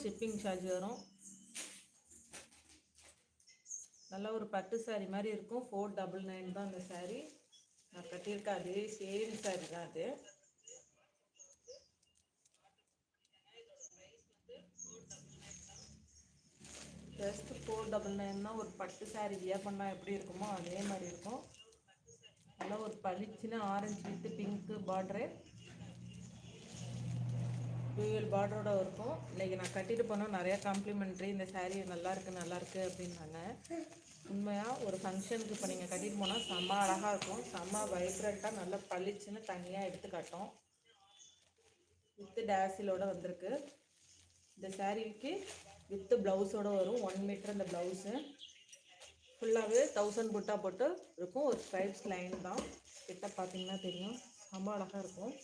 Shipping charge வரும். நல்ல ஒரு பட்டு சாரி மாதிரி இருக்கும். 499 தான் அந்த சாரீ. நான் கட்டியிருக்கேன் அதே சேம் சாரீ தான் அது. ஜஸ்ட் 499 தான். ஒரு பட்டு சாரீ வியர் பண்ணால் எப்படி இருக்குமோ அதே மாதிரி இருக்கும். நல்லா ஒரு பளிச்சுன்னு orange with pink border, dual பார்டரோட இருக்கும். இன்றைக்கி நான் கட்டிட்டு போனால் நிறையா காம்ப்ளிமெண்ட்ரி, இந்த சாரீ நல்லாயிருக்கு அப்படின்னாங்க. உண்மையாக ஒரு ஃபங்க்ஷனுக்கு இப்போ நீங்கள் கட்டிட்டு போனால் செம்ம அழகாக இருக்கும். செம்ம வைப்ரண்ட்டாக நல்லா பளிச்சுன்னு தனியாக எடுத்து காட்டும். வித்து டேசிலோடு வந்திருக்கு. இந்த சாரீக்கு வித்து ப்ளவுஸோடு வரும். 1 மீட்டர் இந்த ப்ளவுஸு. ஃபுல்லாகவே 1000 புட்டா போட்டு இருக்கும். ஒரு ஸ்ட்ரைப்ஸ் லைன் தான். கிட்ட பார்த்தீங்கன்னா தெரியும், ரொம்ப அழகாக இருக்கும்.